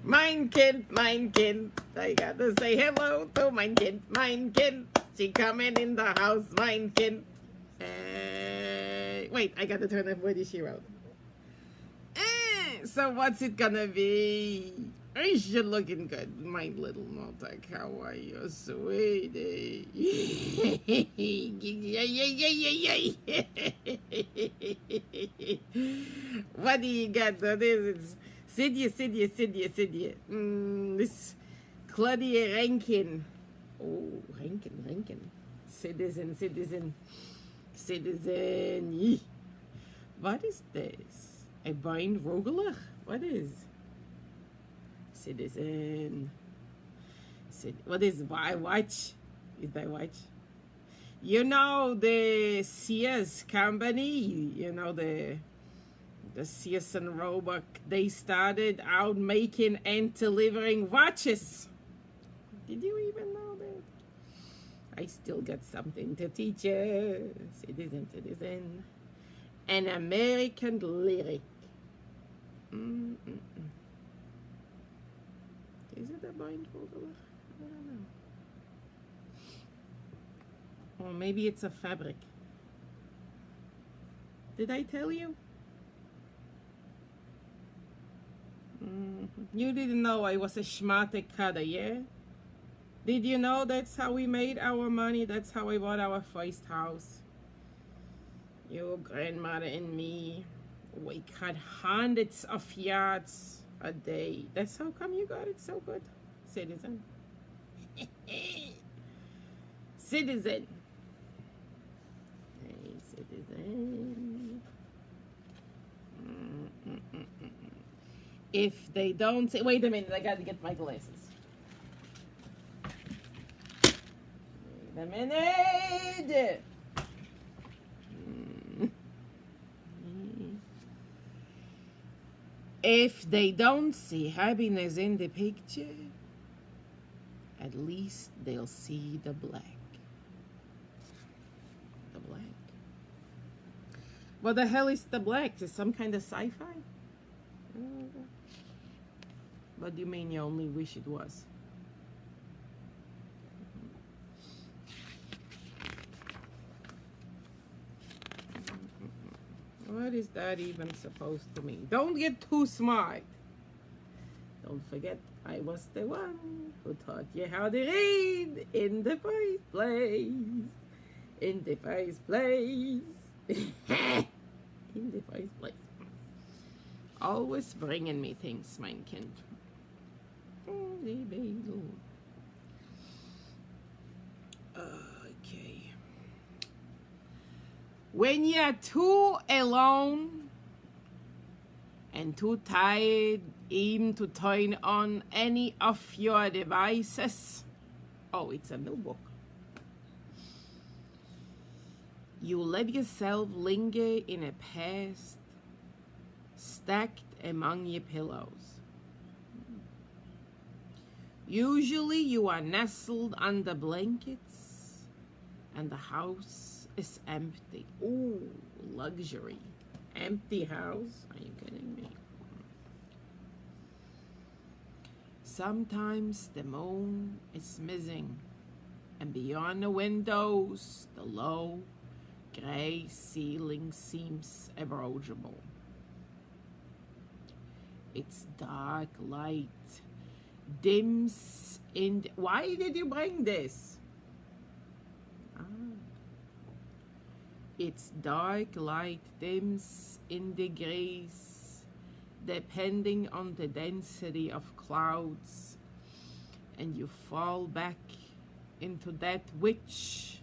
Mein Kind, I gotta say hello to mein Kind. She coming in the house, mein Kind. Wait, I gotta turn up what she wrote. So what's it gonna be? You're looking good, my little Malta. How are you, sweetie? What do you got? This Sidya. This Claudia Rankine. Oh, Rankine. Citizen. Yee. What is this? A bind Rogelach? What is? Citizen. What is watch? Is that watch? You know the Sears company, you know the Sears and Roebuck, they started out making and delivering watches. Did you even know that? I still got something to teach you. Citizen. An American lyric. Is it a blindfold? I don't know. Or maybe it's a fabric. Did I tell you? You didn't know I was a schmatic cutter, yeah? Did you know that's how we made our money? That's how we bought our first house. Your grandmother and me, we cut hundreds of yards a day. That's how come you got it so good, citizen. Citizen. Hey, citizen. If they don't say, wait a minute, I gotta get my glasses. Wait a minute. If they don't see happiness in the picture, at least they'll see the black. The black. What the hell is the black? Is some kind of sci-fi? What do you mean you only wish it was? What is that even supposed to mean? Don't get too smart. Don't forget, I was the one who taught you how to read in the first place. In the first place. In the first place. Always bringing me things, mein Kind. Okay. When you're too alone and too tired even to turn on any of your devices, oh, it's a new book. You let yourself linger in a past stacked among your pillows. Usually you are nestled under blankets and the house is empty. Ooh, luxury. Empty house? Are you kidding me? Sometimes the moon is missing and beyond the windows, the low gray ceiling seems approachable. Its dark light dims in why did you bring this? Its dark light dims in degrees depending on the density of clouds, and you fall back into that which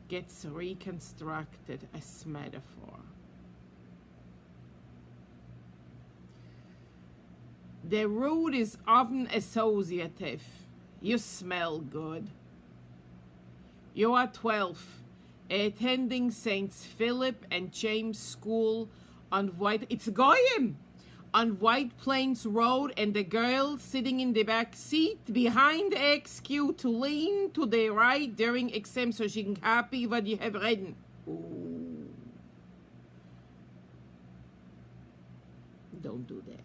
gets reconstructed as metaphor. The root is often associative. You smell good. You are 12, attending St. Philip and James School on White Plains Road, and the girl sitting in the back seat behind XQ to lean to the right during exam so she can copy what you have written. Ooh. Don't do that.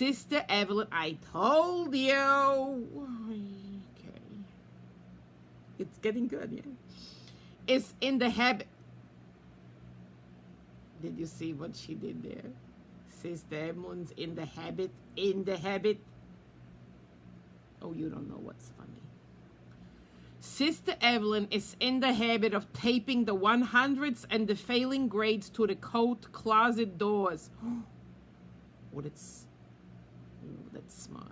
Sister Evelyn, I told you. Okay. It's getting good, yeah. Is in the habit. Did you see what she did there? Sister Evelyn's in the habit. In the habit. Oh, you don't know what's funny. Sister Evelyn is in the habit of taping the 100s and the failing grades to the coat closet doors. Oh, that's smart.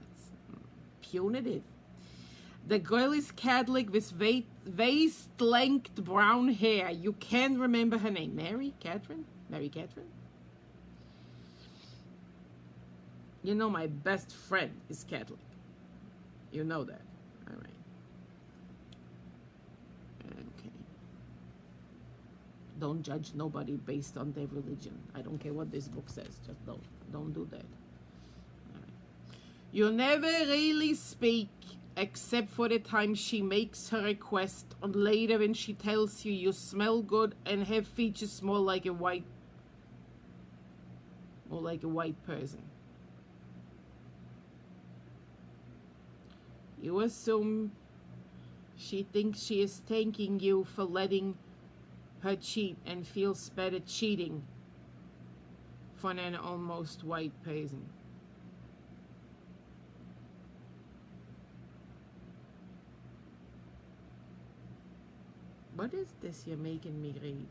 Punitive. The girl is Catholic with waist-length brown hair. You can't remember her name. Mary Catherine? Mary Catherine? You know my best friend is Catholic. You know that. All right. Okay. Don't judge nobody based on their religion. I don't care what this book says. Just don't do that. All right. You never really speak except for the time she makes her request, or later when she tells you you smell good and have features more like a white person. You assume she thinks she is thanking you for letting her cheat and feels better cheating for an almost white person. What is this you're making me read?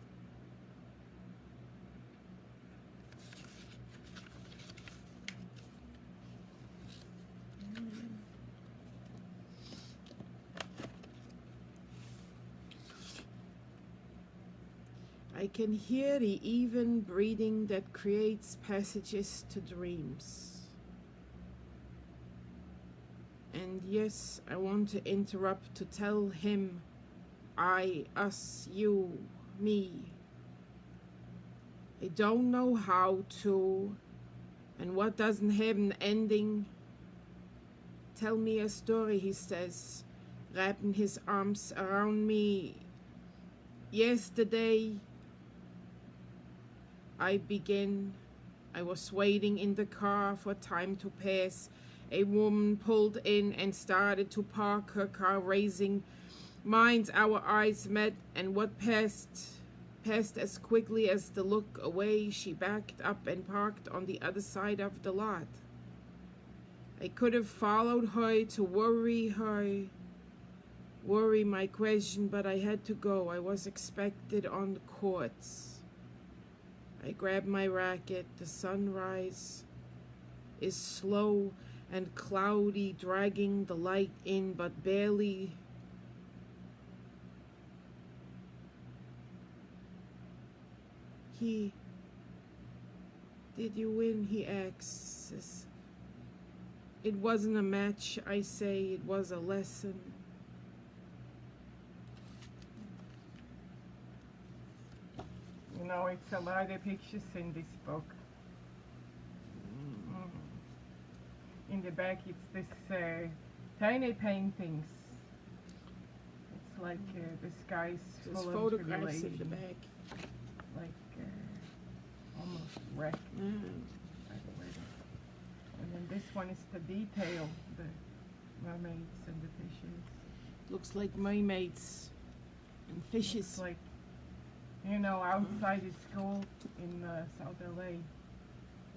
I can hear the even breathing that creates passages to dreams. And yes, I want to interrupt to tell him, I, us, you, me. I don't know how to, and what doesn't have an ending. Tell me a story, he says, wrapping his arms around me. Yesterday, I was waiting in the car for time to pass. A woman pulled in and started to park her car, raising minds. Our eyes met, and what passed as quickly as the look away. She backed up and parked on the other side of the lot. I could have followed her to worry my question, but I had to go. I was expected on the courts. I grabbed my racket. The sunrise is slow and cloudy, dragging the light in, but barely. Did you win? He asks. It wasn't a match, I say. It was a lesson. You know, it's a lot of pictures in this book. In the back, it's this tiny paintings. It's like the sky's full of photographs in the back. Like almost wrecked by the weather. And then this one is the detail, the mermaids and the fishes. Looks like mermaids and fishes. Looks like, you know, outside the school in South LA,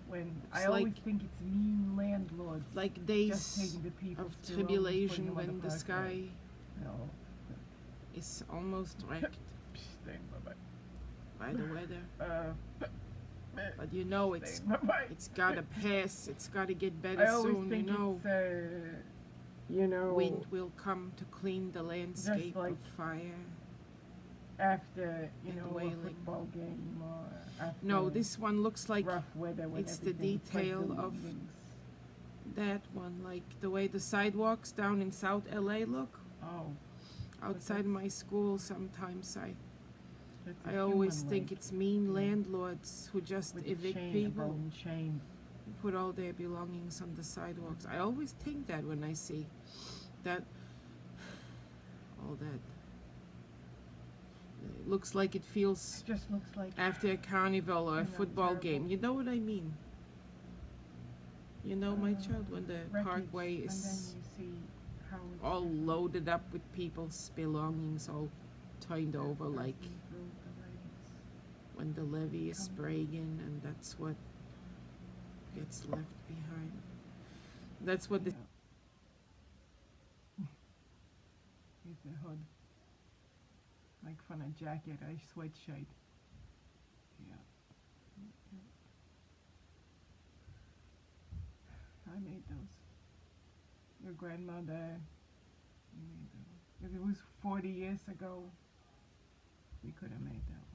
when I always think it's mean landlords, like days the of tribulation when the sky is almost wrecked by the weather. But you know, it's gotta pass. It's gotta get better soon. You know, wind will come to clean the landscape like of fire. After, you know, a football game or after no, this one looks like rough weather when it's the detail of that one, like the way the sidewalks down in South LA look. Oh. Outside my school sometimes I always think it's mean landlords who just evict people and put all their belongings on the sidewalks. I always think that when I see that, all that. It looks like it feels just looks like after a carnival or a football game. You know what I mean? You know, my child, when the wreckage, parkway and then is you see how it's all different. loaded up with people's belongings, all turned over, like Passing through the waves. when the levee is Come. breaking, and that's what gets left behind. That's what the It's a hood. Like from a jacket or a sweatshirt. Yeah. I made those. Your grandmother, you made those. If it was 40 years ago, we could have made those.